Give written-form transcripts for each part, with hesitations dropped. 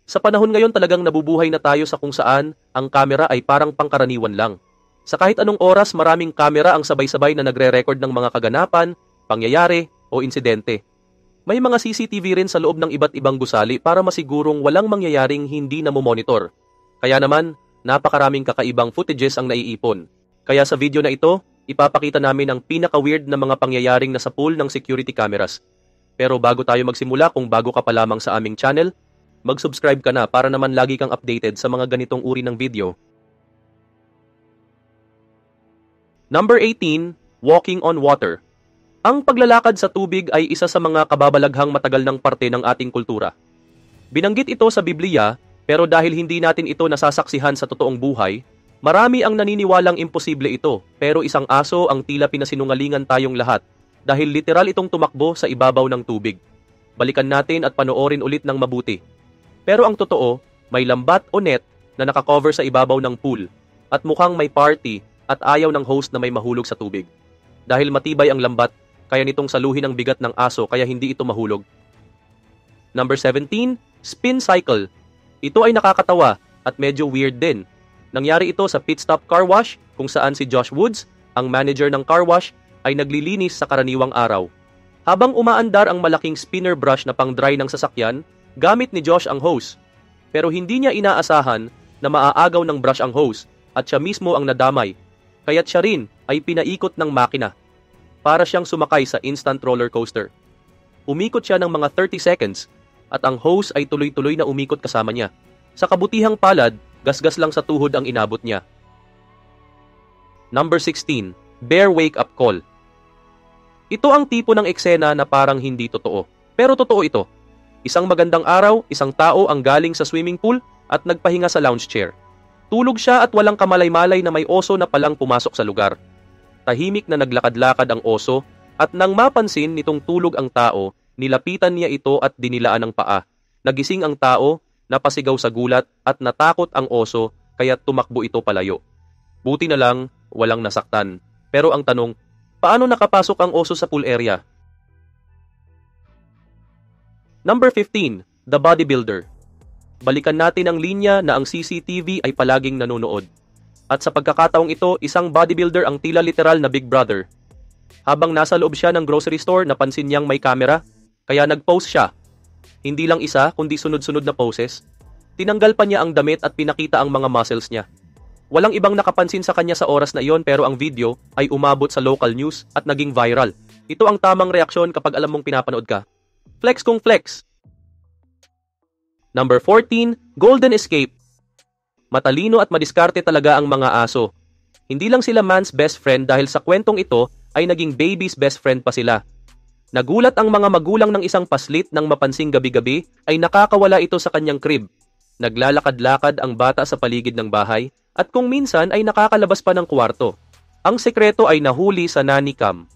Sa panahon ngayon talagang nabubuhay na tayo sa kung saan ang kamera ay parang pangkaraniwan lang. Sa kahit anong oras maraming kamera ang sabay-sabay na nagre-record ng mga kaganapan, pangyayari o insidente. May mga CCTV rin sa loob ng iba't ibang gusali para masigurong walang mangyayaring hindi na monitor. Kaya naman, napakaraming kakaibang footages ang naiipon. Kaya sa video na ito, ipapakita namin ang pinaka-weird na mga pangyayaring nasa pool ng security cameras. Pero bago tayo magsimula, kung bago ka pa lamang sa aming channel, mag-subscribe ka na para naman lagi kang updated sa mga ganitong uri ng video. Number 18, Walking on Water. Ang paglalakad sa tubig ay isa sa mga kababalaghang matagal ng parte ng ating kultura. Binanggit ito sa Biblia, pero dahil hindi natin ito nasasaksihan sa totoong buhay, marami ang naniniwalang imposible ito, pero isang aso ang tila pinasinungalingan tayong lahat dahil literal itong tumakbo sa ibabaw ng tubig. Balikan natin at panoorin ulit ng mabuti. Pero ang totoo, may lambat o net na nakakover sa ibabaw ng pool at mukhang may party at ayaw ng host na may mahulog sa tubig. Dahil matibay ang lambat, kaya nitong saluhin ang bigat ng aso kaya hindi ito mahulog. Number 17, Spin Cycle. Ito ay nakakatawa at medyo weird din. Nangyari ito sa Pit Stop Car Wash kung saan si Josh Woods, ang manager ng car wash, ay naglilinis sa karaniwang araw. Habang umaandar ang malaking spinner brush na pang-dry ng sasakyan, gamit ni Josh ang hose. Pero hindi niya inaasahan na maaagaw ng brush ang hose at siya mismo ang nadamay. Kaya't siya rin ay pinaikot ng makina. Para siyang sumakay sa instant roller coaster. Umikot siya ng mga 30 seconds at ang hose ay tuloy-tuloy na umikot kasama niya. Sa kabutihang palad, gasgas lang sa tuhod ang inabot niya. Number 16, Bear Wake Up Call. Ito ang tipo ng eksena na parang hindi totoo. Pero totoo ito. Isang magandang araw, isang tao ang galing sa swimming pool at nagpahinga sa lounge chair. Tulog siya at walang kamalay-malay na may oso na palang pumasok sa lugar. Tahimik na naglakad-lakad ang oso at nang mapansin nitong tulog ang tao, nilapitan niya ito at dinilaan ng paa. Nagising ang tao, napasigaw sa gulat at natakot ang oso kaya tumakbo ito palayo. Buti na lang, walang nasaktan. Pero ang tanong, paano nakapasok ang oso sa pool area? Number 15, The Bodybuilder. Balikan natin ang linya na ang CCTV ay palaging nanonood. At sa pagkakataong ito, isang bodybuilder ang tila literal na Big Brother. Habang nasa loob siya ng grocery store, napansin niyang may camera, kaya nag-pose siya. Hindi lang isa, kundi sunod-sunod na poses. Tinanggal pa niya ang damit at pinakita ang mga muscles niya. Walang ibang nakapansin sa kanya sa oras na iyon pero ang video ay umabot sa local news at naging viral. Ito ang tamang reaksyon kapag alam mong pinapanood ka. Flex kung flex. Number 14, Golden Escape. Matalino at madiskarte talaga ang mga aso. Hindi lang sila man's best friend dahil sa kwentong ito ay naging baby's best friend pa sila. Nagulat ang mga magulang ng isang paslit nang mapansing gabi-gabi ay nakakawala ito sa kanyang crib. Naglalakad-lakad ang bata sa paligid ng bahay at kung minsan ay nakakalabas pa ng kwarto. Ang sekreto ay nahuli sa nanny cam.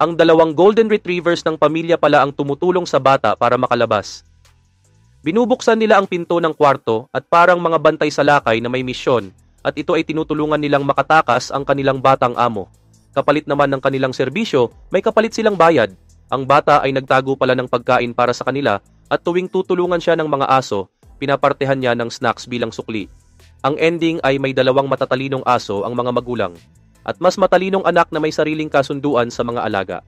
Ang dalawang golden retrievers ng pamilya pala ang tumutulong sa bata para makalabas. Binubuksan nila ang pinto ng kwarto at parang mga bantay sa lakay na may misyon at ito ay tinutulungan nilang makatakas ang kanilang batang amo. Kapalit naman ng kanilang serbisyo, may kapalit silang bayad. Ang bata ay nagtago pala ng pagkain para sa kanila at tuwing tutulungan siya ng mga aso, pinapartehan niya ng snacks bilang sukli. Ang ending ay may dalawang matatalinong aso ang mga magulang at mas matalinong anak na may sariling kasunduan sa mga alaga.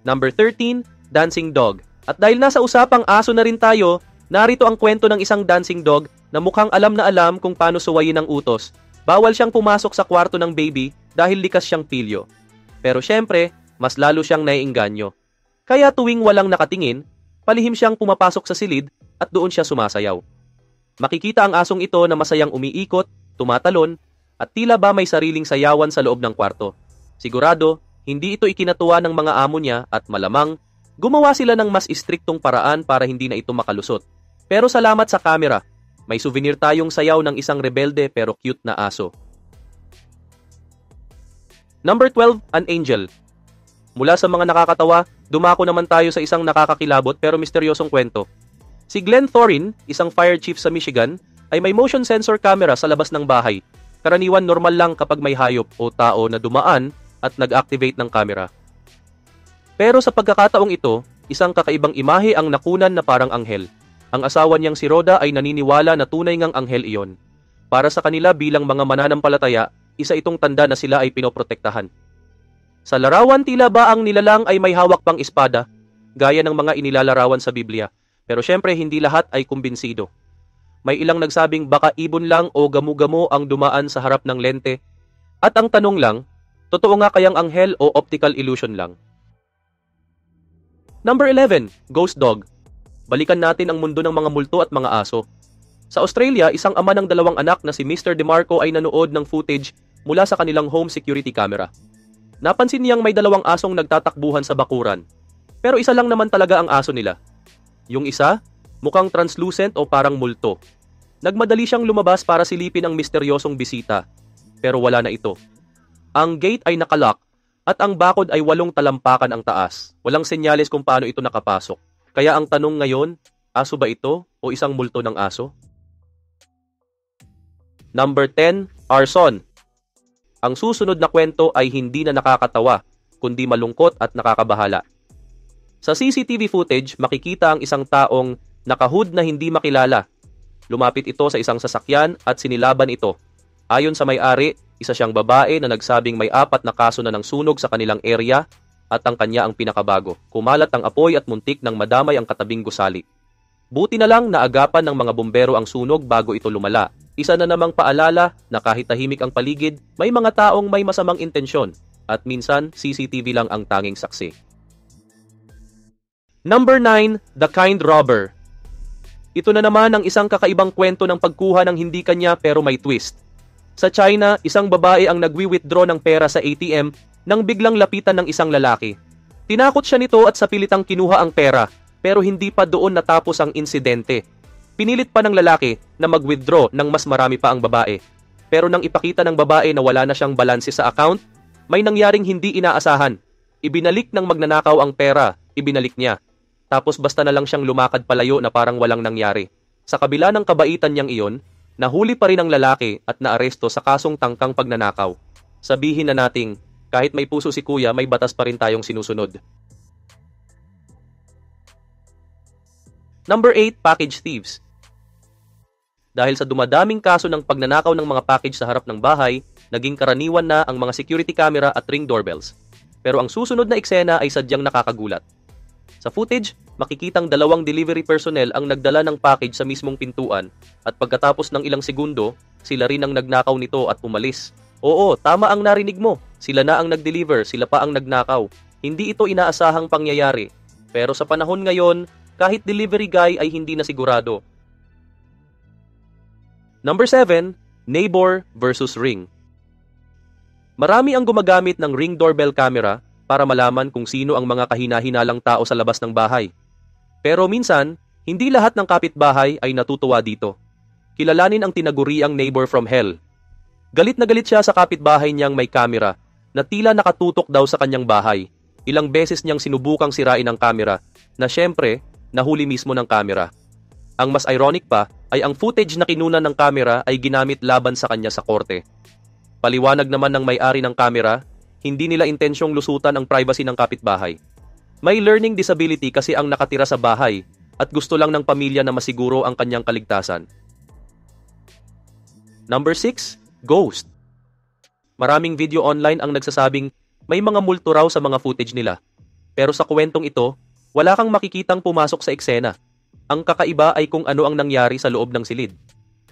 Number 13, Dancing Dog. At dahil nasa usapang aso na rin tayo, narito ang kwento ng isang dancing dog na mukhang alam na alam kung paano suwayin ang utos. Bawal siyang pumasok sa kwarto ng baby dahil likas siyang pilyo. Pero syempre, mas lalo siyang naiengganyo. Kaya tuwing walang nakatingin, palihim siyang pumapasok sa silid at doon siya sumasayaw. Makikita ang asong ito na masayang umiikot, tumatalon, at tila ba may sariling sayawan sa loob ng kwarto. Sigurado, hindi ito ikinatuwa ng mga amo niya at malamang, gumawa sila ng mas istriktong paraan para hindi na ito makalusot. Pero salamat sa camera, may souvenir tayong sayaw ng isang rebelde pero cute na aso. Number 12, An Angel. Mula sa mga nakakatawa, dumako naman tayo sa isang nakakakilabot pero misteryosong kwento. Si Glenn Thorin, isang fire chief sa Michigan, ay may motion sensor camera sa labas ng bahay. Karaniwan normal lang kapag may hayop o tao na dumaan at nag-activate ng camera. Pero sa pagkakataong ito, isang kakaibang imahe ang nakunan na parang anghel. Ang asawa niyang si Rhoda ay naniniwala na tunay ngang anghel iyon. Para sa kanila bilang mga mananampalataya, isa itong tanda na sila ay pinoprotektahan. Sa larawan tila ba ang nilalang ay may hawak pang espada, gaya ng mga inilalarawan sa Biblia. Pero syempre hindi lahat ay kumbinsido. May ilang nagsabing baka ibon lang o gamu-gamo ang dumaan sa harap ng lente. At ang tanong lang, totoo nga kayang anghel o optical illusion lang? Number 11, Ghost Dog. Balikan natin ang mundo ng mga multo at mga aso. Sa Australia, isang ama ng 2 anak na si Mr. DeMarco ay nanood ng footage mula sa kanilang home security camera. Napansin niyang may 2 asong nagtatakbuhan sa bakuran. Pero isa lang naman talaga ang aso nila. Yung isa, mukhang translucent o parang multo. Nagmadali siyang lumabas para silipin ang misteryosong bisita. Pero wala na ito. Ang gate ay nakalock at ang bakod ay 8 talampakan ang taas. Walang senyales kung paano ito nakapasok. Kaya ang tanong ngayon, aso ba ito o isang multo ng aso? Number 10, Arson. Ang susunod na kwento ay hindi na nakakatawa, kundi malungkot at nakakabahala. Sa CCTV footage, makikita ang isang taong nakahood na hindi makilala. Lumapit ito sa isang sasakyan at sinilaban ito. Ayon sa may-ari, isa siyang babae na nagsabing may 4 na kaso na ng sunog sa kanilang area at ang kanya ang pinakabago. Kumalat ang apoy at muntik nang madamay ang katabing gusali. Buti na lang naagapan ng mga bumbero ang sunog bago ito lumala. Isa na namang paalala na kahit tahimik ang paligid, may mga taong may masamang intensyon at minsan CCTV lang ang tanging saksi. Number 9, The Kind Robber. Ito na naman ang isang kakaibang kwento ng pagkuha ng hindi kanya pero may twist. Sa China, isang babae ang nagwi-withdraw ng pera sa ATM nang biglang lapitan ng isang lalaki. Tinakot siya nito at sa pilitang kinuha ang pera, pero hindi pa doon natapos ang insidente. Pinilit pa ng lalaki na mag-withdraw ng mas marami pa ang babae. Pero nang ipakita ng babae na wala na siyang balanse sa account, may nangyaring hindi inaasahan. Ibinalik ng magnanakaw ang pera, ibinalik niya. Tapos basta na lang siyang lumakad palayo na parang walang nangyari. Sa kabila ng kabaitan niyang iyon, nahuli pa rin ang lalaki at naaresto sa kasong tangkang pagnanakaw. Sabihin na nating, kahit may puso si kuya, may batas pa rin tayong sinusunod. Number 8, Package Thieves. Dahil sa dumadaming kaso ng pagnanakaw ng mga package sa harap ng bahay, naging karaniwan na ang mga security camera at ring doorbells. Pero ang susunod na eksena ay sadyang nakakagulat. Sa footage, makikitang 2 delivery personnel ang nagdala ng package sa mismong pintuan at pagkatapos ng ilang segundo, sila rin ang nagnakaw nito at umalis. Oo, tama ang narinig mo. Sila na ang nag-deliver, sila pa ang nagnakaw. Hindi ito inaasahang pangyayari. Pero sa panahon ngayon, kahit delivery guy ay hindi na sigurado. Number 7, Neighbor versus Ring. Marami ang gumagamit ng Ring doorbell camera para malaman kung sino ang mga kahina-hinalang tao sa labas ng bahay. Pero minsan, hindi lahat ng kapitbahay ay natutuwa dito. Kilalanin ang tinaguriang neighbor from hell. Galit na galit siya sa kapitbahay niyang may camera na tila nakatutok daw sa kanyang bahay. Ilang beses niyang sinubukang sirain ang camera na syempre, nahuli mismo ng camera. Ang mas ironic pa ay ang footage na kinunan ng camera ay ginamit laban sa kanya sa korte. Paliwanag naman ng may-ari ng camera, hindi nila intensyong lusutan ang privacy ng kapitbahay. May learning disability kasi ang nakatira sa bahay at gusto lang ng pamilya na masiguro ang kanyang kaligtasan. Number 6, Ghost. Maraming video online ang nagsasabing may mga multo raw sa mga footage nila. Pero sa kwentong ito, wala kang makikitang pumasok sa eksena. Ang kakaiba ay kung ano ang nangyari sa loob ng silid.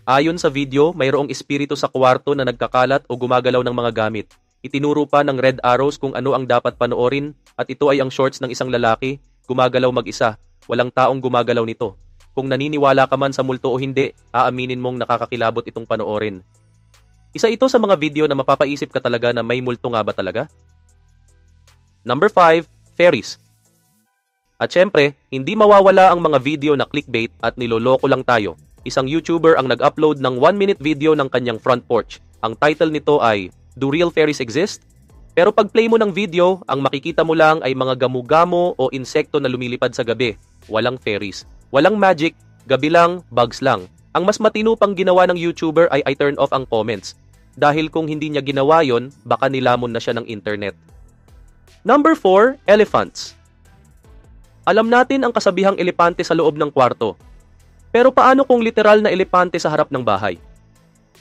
Ayon sa video, mayroong espiritu sa kwarto na nagkakalat o gumagalaw ng mga gamit. Itinuro pa ng red arrows kung ano ang dapat panoorin at ito ay ang shorts ng isang lalaki, gumagalaw mag-isa. Walang taong gumagalaw nito. Kung naniniwala ka man sa multo o hindi, aaminin mong nakakakilabot itong panoorin. Isa ito sa mga video na mapapaisip ka talaga na may multo nga ba talaga? Number 5, Fairies. At syempre, hindi mawawala ang mga video na clickbait at niloloko lang tayo. Isang YouTuber ang nag-upload ng 1-minute video ng kanyang front porch. Ang title nito ay, Do Real Fairies Exist? Pero pag play mo ng video, ang makikita mo lang ay mga gamu-gamo o insekto na lumilipad sa gabi. Walang fairies. Walang magic, gabi lang, bugs lang. Ang mas matino pang ginawa ng YouTuber ay I turn off ang comments. Dahil kung hindi niya ginawa yon, baka nilamon na siya ng internet. Number 4, Elephants. Alam natin ang kasabihang elepante sa loob ng kwarto. Pero paano kung literal na elepante sa harap ng bahay?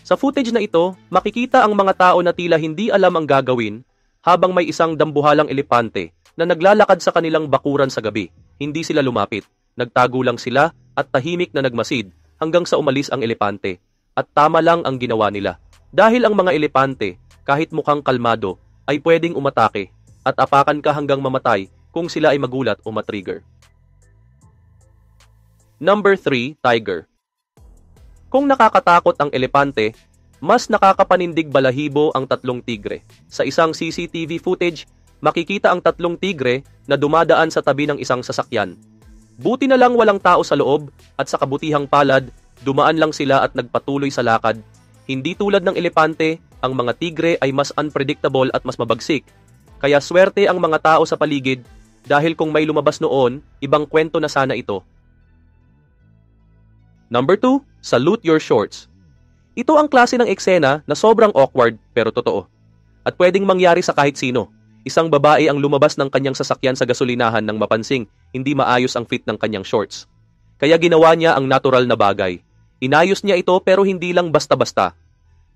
Sa footage na ito, makikita ang mga tao na tila hindi alam ang gagawin habang may isang dambuhalang elepante na naglalakad sa kanilang bakuran sa gabi. Hindi sila lumapit. Nagtago lang sila at tahimik na nagmasid hanggang sa umalis ang elepante. At tama lang ang ginawa nila. Dahil ang mga elepante, kahit mukhang kalmado, ay pwedeng umatake at apakan ka hanggang mamatay kung sila ay magulat o matrigger. Number 3, tiger. Kung nakakatakot ang elepante, mas nakakapanindig balahibo ang 3 tigre. Sa isang CCTV footage, makikita ang 3 tigre na dumadaan sa tabi ng isang sasakyan. Buti na lang walang tao sa loob at sa kabutihang palad, dumaan lang sila at nagpatuloy sa lakad. Hindi tulad ng elepante, ang mga tigre ay mas unpredictable at mas mabagsik. Kaya swerte ang mga tao sa paligid dahil kung may lumabas noon, ibang kwento na sana ito. Number 2, salute your shorts. Ito ang klase ng eksena na sobrang awkward pero totoo. At pwedeng mangyari sa kahit sino. Isang babae ang lumabas ng kanyang sasakyan sa gasolinahan nang mapansing hindi maayos ang fit ng kanyang shorts. Kaya ginawa niya ang natural na bagay. Inayos niya ito pero hindi lang basta-basta.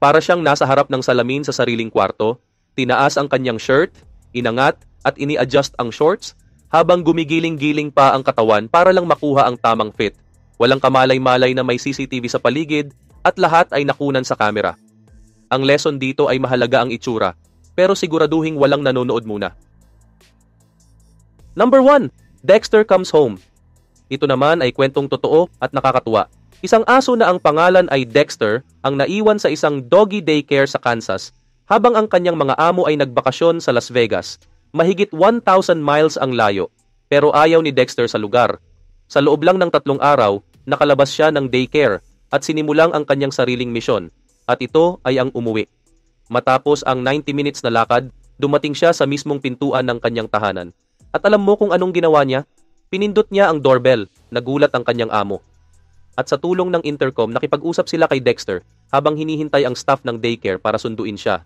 Para siyang nasa harap ng salamin sa sariling kwarto, tinaas ang kanyang shirt, inangat at ini-adjust ang shorts habang gumigiling-giling pa ang katawan para lang makuha ang tamang fit. Walang kamalay-malay na may CCTV sa paligid at lahat ay nakunan sa kamera. Ang lesson dito ay mahalaga ang itsura, pero siguraduhing walang nanonood muna. Number 1, Dexter Comes Home. Ito naman ay kwentong totoo at nakakatuwa. Isang aso na ang pangalan ay Dexter ang naiwan sa isang doggy daycare sa Kansas habang ang kanyang mga amo ay nagbakasyon sa Las Vegas. Mahigit 1,000 miles ang layo, pero ayaw ni Dexter sa lugar. Sa loob lang ng 3 araw, nakalabas siya ng daycare at sinimulang ang kanyang sariling misyon, at ito ay ang umuwi. Matapos ang 90 minutes na lakad, dumating siya sa mismong pintuan ng kanyang tahanan. At alam mo kung anong ginawa niya? Pinindot niya ang doorbell, nagulat ang kanyang amo. At sa tulong ng intercom, nakipag-usap sila kay Dexter habang hinihintay ang staff ng daycare para sunduin siya.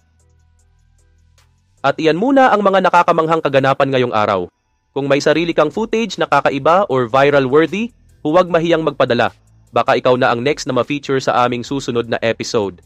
At iyan muna ang mga nakakamanghang kaganapan ngayong araw. Kung may sarili kang footage na kakaiba or viral worthy, huwag mahiyang magpadala. Baka ikaw na ang next na ma-feature sa aming susunod na episode.